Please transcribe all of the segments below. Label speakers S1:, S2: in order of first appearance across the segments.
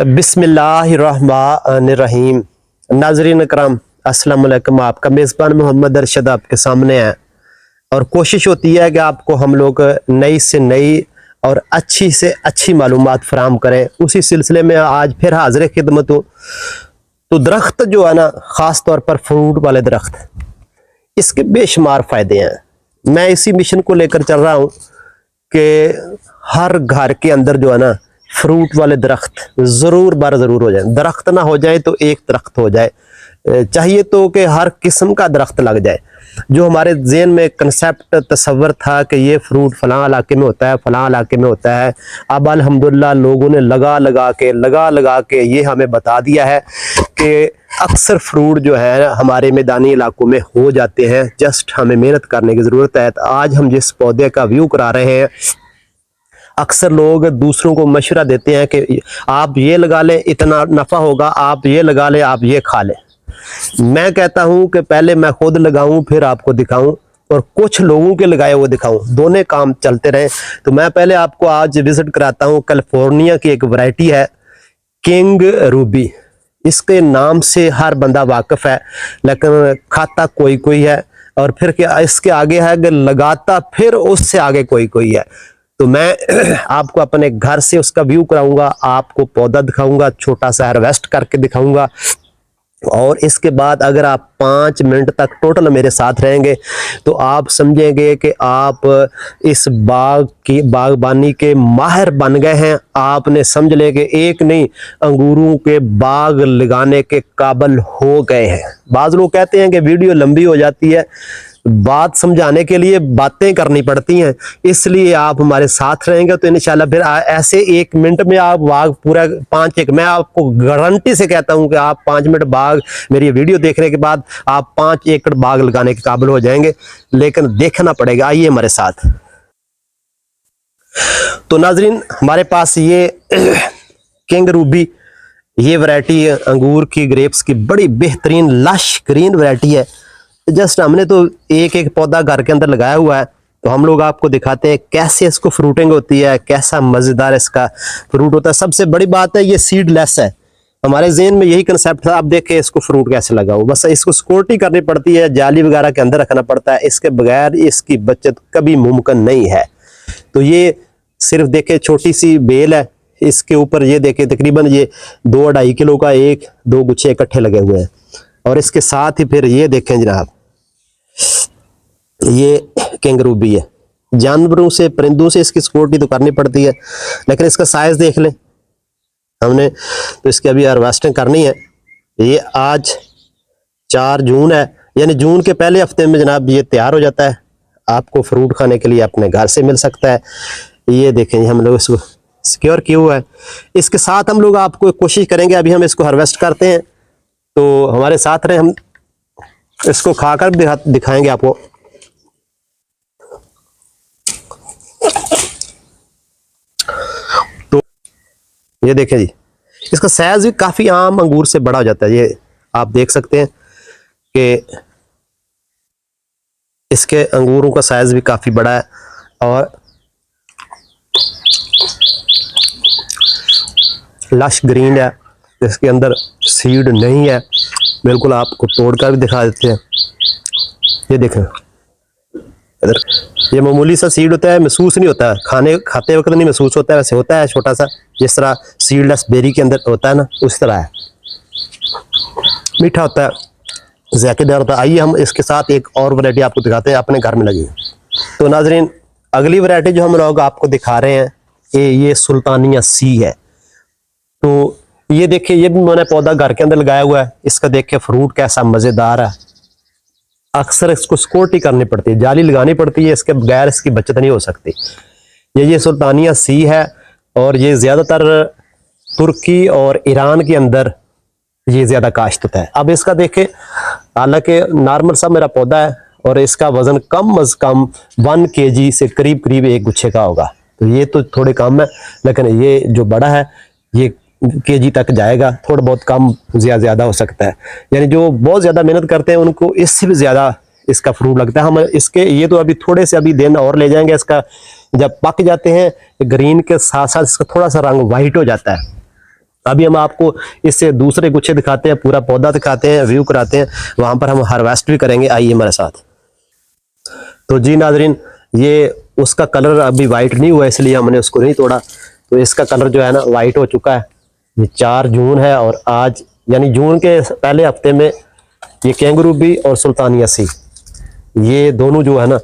S1: बिस्मिल्लाहिर्रहमानिर्रहीम। नाज़रीन करम अस्सलाम वालेकुम। आपका मेज़बान मोहम्मद अरशद आपके सामने है और कोशिश होती है कि आपको हम लोग नई से नई और अच्छी से अच्छी मालूमात फराहम करें। उसी सिलसिले में आज फिर हाज़िर खिदमत हूँ। तो दरख्त जो है ना, ख़ास तौर पर फ्रूट वाले दरख्त, इसके बेशुमार फ़ायदे हैं। मैं इसी मिशन को लेकर चल रहा हूँ कि हर घर के अंदर जो है ना, फ्रूट वाले दरख्त ज़रूर बार ज़रूर हो जाए। दरख्त ना हो जाए तो एक दरख्त हो जाए, चाहिए तो कि हर किस्म का दरख्त लग जाए। जो हमारे ज़हन में कंसेप्ट तसव्वुर था कि ये फ्रूट फ़लाँ इलाके में होता है, फ़लाँ इलाके में होता है, अब अल्हम्दुलिल्लाह लोगों ने लगा लगा के ये हमें बता दिया है कि अक्सर फ्रूट जो है हमारे मैदानी इलाकों में हो जाते हैं। जस्ट हमें मेहनत करने की ज़रूरत है। तो आज हम जिस पौधे का व्यू करा रहे हैं, अक्सर लोग दूसरों को मशवरा देते हैं कि आप ये लगा लें, इतना नफ़ा होगा, आप ये लगा लें, आप ये खा लें। मैं कहता हूं कि पहले मैं खुद लगाऊं फिर आपको दिखाऊं और कुछ लोगों के लगाए हुए दिखाऊं, दोनों काम चलते रहे। तो मैं पहले आपको आज विजिट कराता हूं कैलिफोर्निया की एक वैरायटी है, किंग रूबी। इसके नाम से हर बंदा वाकिफ है, लेकिन खाता कोई कोई है और फिर क्या इसके आगे है कि लगाता फिर उससे आगे कोई कोई है। तो मैं आपको अपने घर से उसका व्यू कराऊंगा, आपको पौधा दिखाऊंगा, छोटा सा हार्वेस्ट करके दिखाऊंगा। और इसके बाद अगर आप 5 मिनट तक टोटल मेरे साथ रहेंगे तो आप समझेंगे कि आप इस बाग की बागबानी के माहिर बन गए हैं। आपने समझ ले कि एक नहीं, अंगूरों के बाग लगाने के काबिल हो गए हैं। बाज़ लोग कहते हैं कि वीडियो लंबी हो जाती है, बात समझाने के लिए बातें करनी पड़ती हैं, इसलिए आप हमारे साथ रहेंगे तो इंशाल्लाह फिर ऐसे 1 मिनट में आप बाग पूरा 5 मैं आपको गारंटी से कहता हूं कि आप 5 मिनट बाग मेरी वीडियो देखने के बाद आप 5 एकड़ बाग लगाने के काबिल हो जाएंगे, लेकिन देखना पड़ेगा। आइए हमारे साथ। तो नाजरीन, हमारे पास ये किंग रूबी, ये वैरायटी अंगूर की ग्रेप्स की बड़ी बेहतरीन लश ग्रीन वैरायटी है। जस्ट हमने तो एक एक पौधा घर के अंदर लगाया हुआ है, तो हम लोग आपको दिखाते हैं कैसे इसको फ्रूटिंग होती है, कैसा मज़ेदार इसका फ्रूट होता है। सबसे बड़ी बात है ये सीडलेस है। हमारे ज़हन में यही कंसेप्ट था। आप देखें इसको फ्रूट कैसे लगा हो, बस इसको सिक्योरिटी करनी पड़ती है, जाली वगैरह के अंदर रखना पड़ता है, इसके बगैर इसकी बचत कभी मुमकिन नहीं है। तो ये सिर्फ देखे छोटी सी बेल है, इसके ऊपर ये देखे तकरीबन ये 2-2.5 किलो का 1-2 गुच्छे इकट्ठे लगे हुए हैं। और इसके साथ ही फिर ये देखें जनाब, ये किंग रूबी है। जानवरों से, परिंदों से इसकी सिक्योरिटी तो करनी पड़ती है, लेकिन इसका साइज देख लें हमने। तो इसकी अभी हार्वेस्टिंग करनी है। ये आज 4 जून है, यानी जून के पहले हफ्ते में जनाब ये तैयार हो जाता है। आपको फ्रूट खाने के लिए अपने घर से मिल सकता है। ये देखें, हम लोग इसको सिक्योर किया हुआ है। इसके साथ हम लोग आपको कोशिश करेंगे, अभी हम इसको हार्वेस्ट करते हैं, तो हमारे साथ रहे, हम इसको खाकर दिखाएंगे आपको। तो ये देखें जी, इसका साइज भी काफी आम अंगूर से बड़ा हो जाता है। ये आप देख सकते हैं कि इसके अंगूरों का साइज भी काफी बड़ा है और लश ग्रीन है। इसके अंदर सीड नहीं है, बिल्कुल आपको तोड़कर भी दिखा देते हैं। ये देखें इधर, ये मामूली सा सीड होता है, महसूस नहीं होता है, खाते वक्त नहीं महसूस होता है, वैसे होता है छोटा सा, जिस तरह सीडलेस बेरी के अंदर होता है ना, उस तरह है। मीठा होता है, जायकेदार होता है। आइए हम इसके साथ एक और वैरायटी आपको दिखाते हैं, अपने घर में लगी। तो नाजरीन, अगली वैरायटी जो हम लोग आपको दिखा रहे हैं, ये सुल्तानिया सी है। तो ये देखिए, ये भी मैंने पौधा घर के अंदर लगाया हुआ है। इसका देखिए फ्रूट कैसा मज़ेदार है। अक्सर इसको सिक्योरिटी करनी पड़ती है, जाली लगानी पड़ती है, इसके बगैर इसकी बचत नहीं हो सकती। ये सुल्तानिया सी है और ये ज़्यादातर तुर्की और ईरान के अंदर ये ज़्यादा काश्त होता है। अब इसका देखें, हालांकि नॉर्मल सा मेरा पौधा है और इसका वज़न कम अज़ कम 1 kg से करीब करीब 1 गुच्छे का होगा। तो ये तो थोड़े कम है, लेकिन ये जो बड़ा है ये kg तक जाएगा। थोड़ा बहुत कम ज़्यादा हो सकता है, यानी जो बहुत ज़्यादा मेहनत करते हैं उनको इससे भी ज़्यादा इसका फ्रूट लगता है। हम इसके ये तो अभी थोड़े से अभी दिन और ले जाएंगे। इसका जब पक जाते हैं ग्रीन के साथ साथ इसका थोड़ा सा रंग वाइट हो जाता है। अभी हम आपको इससे दूसरे गुच्छे दिखाते हैं, पूरा पौधा दिखाते हैं, व्यू कराते हैं, वहां पर हम हार्वेस्ट भी करेंगे। आइए हमारे साथ। तो जी नाजरीन, ये उसका कलर अभी वाइट नहीं हुआ इसलिए हमने उसको नहीं तोड़ा। तो इसका कलर जो है ना वाइट हो चुका है। ये 4 जून है और आज यानी जून के पहले हफ्ते में ये कैंगरू बी और सुल्तानिया सी, ये दोनों जो है ना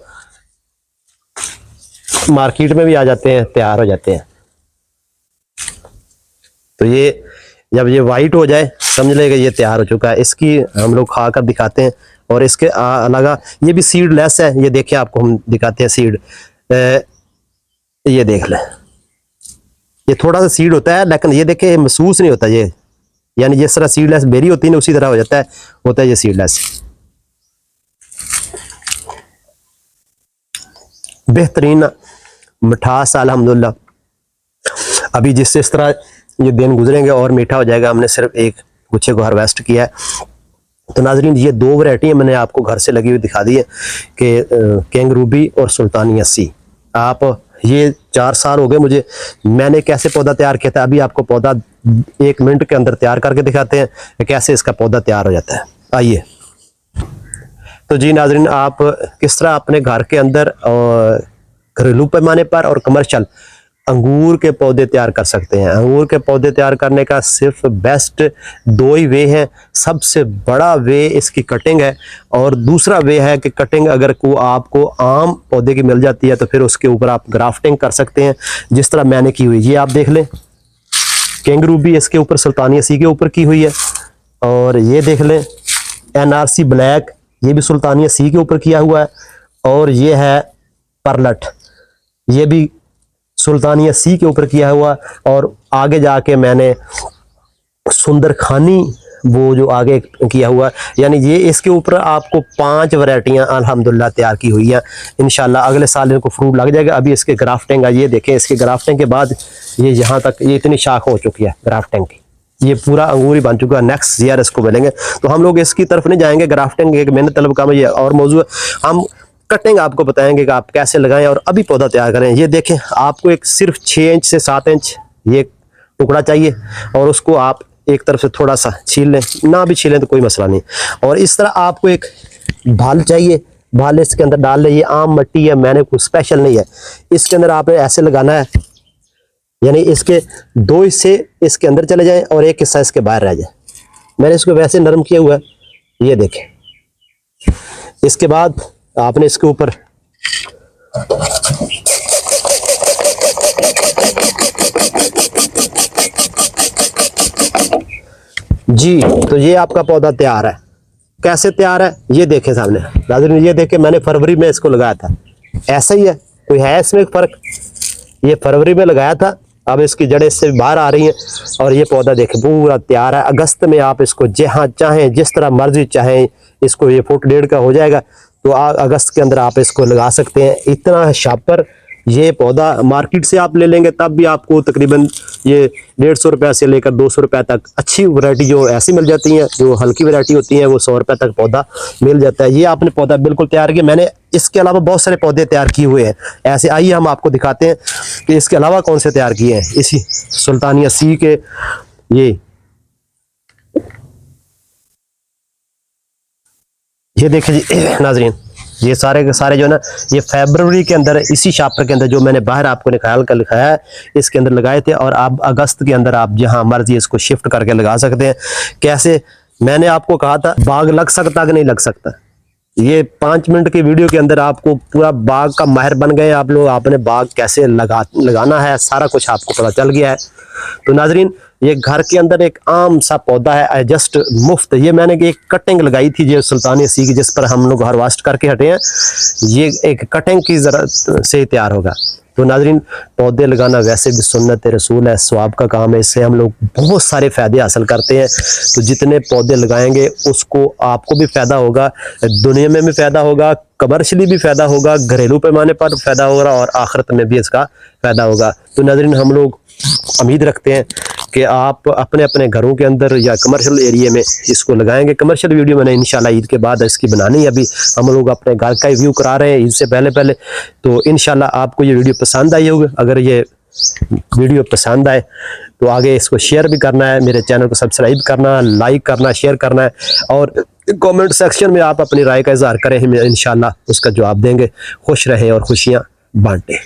S1: मार्केट में भी आ जाते हैं, तैयार हो जाते हैं। तो ये जब ये वाइट हो जाए समझ लेगा ये तैयार हो चुका है। इसकी हम लोग खाकर दिखाते हैं। और इसके अलावा ये भी सीडलेस है, ये देखिए आपको हम दिखाते हैं सीड। ये देख लें, ये थोड़ा सा सीड होता है लेकिन ये देखिए महसूस नहीं होता ये, यानी जिस तरह सीडलेस बेरी होती है ना उसी तरह हो जाता है, होता है ये सीडलेस। बेहतरीन मिठास अल्हम्दुलिल्लाह। अभी जिस तरह ये दिन गुजरेंगे और मीठा हो जाएगा। हमने सिर्फ एक गुच्छे को हार्वेस्ट किया है। तो नाजरीन, ये 2 वैरायटी मैंने आपको घर से लगी हुई दिखा दी है कि कैंगरू बी और सुल्तानिया सी। आप ये 4 साल हो गए मुझे, मैंने कैसे पौधा तैयार किया था। अभी आपको पौधा 1 मिनट के अंदर तैयार करके दिखाते हैं कि कैसे इसका पौधा तैयार हो जाता है। आइए। तो जी नाजरीन, आप किस तरह अपने घर के अंदर घरेलू पैमाने पर और कमर्शियल अंगूर के पौधे तैयार कर सकते हैं। अंगूर के पौधे तैयार करने का सिर्फ बेस्ट 2 ही वे है। सबसे बड़ा वे इसकी कटिंग है और दूसरा वे है कि कटिंग अगर को आपको आम पौधे की मिल जाती है तो फिर उसके ऊपर आप ग्राफ्टिंग कर सकते हैं, जिस तरह मैंने की हुई। ये आप देख लें, कैंगरू भी इसके ऊपर सुल्तानिया सी के ऊपर की हुई है। और ये देख लें NRC ब्लैक, ये भी सुल्तानिया सी के ऊपर किया हुआ है। और ये है परलट, ये भी सुल्तानिया सी के ऊपर किया हुआ। और आगे जाके मैंने सुंदरखानी वो जो आगे किया हुआ, यानी ये इसके ऊपर आपको 5 वैरायटियां अल्हम्दुलिल्लाह तैयार की हुई हैं। इंशाल्लाह अगले साल इनको फ्रूट लग जाएगा। अभी इसके ग्राफ्टिंग है, ये देखें, इसके ग्राफ्टिंग के बाद ये यहाँ तक ये इतनी शाख हो चुकी है ग्राफ्टिंग की, ये पूरा अंगूर ही बन चुका है। नेक्स्ट ईयर इसको मिलेंगे। तो हम लोग इसकी तरफ नहीं जाएंगे। ग्राफ्टिंग एक मेहनत तलब काम है, ये और मौजूद है। हम कटिंग आपको बताएंगे कि आप कैसे लगाएं और अभी पौधा तैयार करें। ये देखें, आपको एक सिर्फ 6 इंच से 7 इंच ये टुकड़ा चाहिए और उसको आप एक तरफ से थोड़ा सा छील लें, ना भी छीलें तो कोई मसला नहीं। और इस तरह आपको एक भाल चाहिए, भाल इसके अंदर डाल ले। ये आम मिट्टी है, मैंने कुछ स्पेशल नहीं है। इसके अंदर आपने ऐसे लगाना है, यानी इसके 2 हिस्से इसके अंदर चले जाएं और एक हिस्सा इसके बाहर रह जाए। मैंने इसको वैसे नरम किया हुआ है, ये देखें। इसके बाद आपने इसके ऊपर जी, तो ये आपका पौधा तैयार है। कैसे तैयार है ये देखें सामने नाज़रीन, ये देखें, मैंने फरवरी में इसको लगाया था। ऐसा ही है, कोई है इसमें फर्क? ये फरवरी में लगाया था, अब इसकी जड़ें इससे बाहर आ रही हैं और ये पौधा देखें पूरा तैयार है। अगस्त में आप इसको जहाँ चाहें जिस तरह मर्जी चाहें, इसको ये 1.5 फुट का हो जाएगा तो अगस्त के अंदर आप इसको लगा सकते हैं। इतना शापर ये पौधा मार्केट से आप ले लेंगे तब भी आपको तकरीबन ये 150 रुपये से लेकर 200 रुपये तक अच्छी वैरायटी जो ऐसी मिल जाती हैं, जो हल्की वैरायटी होती हैं वो 100 रुपये तक पौधा मिल जाता है। ये आपने पौधा बिल्कुल तैयार किया। मैंने इसके अलावा बहुत सारे पौधे तैयार किए हुए हैं ऐसे। आइए हम आपको दिखाते हैं कि इसके अलावा कौन से तैयार किए हैं। इसी सुल्तानिया सी के ये देखिए जी नाजरीन, ये सारे के सारे जो ना ये फरवरी के अंदर इसी शापर के अंदर जो मैंने बाहर आपको निकाल कर लिखाया है इसके अंदर लगाए थे। और आप अगस्त के अंदर आप जहां मर्जी इसको शिफ्ट करके लगा सकते हैं। कैसे, मैंने आपको कहा था बाग लग सकता कि नहीं लग सकता। ये 5 मिनट की वीडियो के अंदर आपको पूरा बाग का माहिर बन गए आप लोग। आपने बाग कैसे लगाना है सारा कुछ आपको पता चल गया है। तो नाजरीन, ये घर के अंदर एक आम सा पौधा है, जस्ट मुफ्त। ये मैंने एक कटिंग लगाई थी जो सुल्तानिया सी की, जिस पर हम लोग हार्वेस्ट करके हटे हैं। ये एक कटिंग की जरूरत से तैयार होगा। तो नाजरीन, पौधे लगाना वैसे भी सुन्नत रसूल है, स्वाब का काम है। इससे हम लोग बहुत सारे फ़ायदे हासिल करते हैं। तो जितने पौधे लगाएंगे उसको आपको भी फ़ायदा होगा, दुनिया में भी फ़ायदा होगा, कमर्शियली भी फ़ायदा होगा, घरेलू पैमाने पर फ़ायदा होगा और आखिरत में भी इसका फ़ायदा होगा। तो नाजरीन, हम लोग उम्मीद रखते हैं कि आप अपने अपने घरों के अंदर या कमर्शियल एरिया में इसको लगाएंगे। कमर्शियल वीडियो मैंने इंशाल्लाह ईद के बाद इसकी बनानी है। अभी हम लोग अपने घर का ही व्यू करा रहे हैं ईद से पहले। तो इंशाल्लाह आपको ये वीडियो पसंद आई होगी। अगर ये वीडियो पसंद आए तो आगे इसको शेयर भी करना है, मेरे चैनल को सब्सक्राइब करना, लाइक करना, शेयर करना है, और कमेंट सेक्शन में आप अपनी राय का इजहार करें, इंशाल्लाह उसका जवाब देंगे। खुश रहें और खुशियाँ बांटें।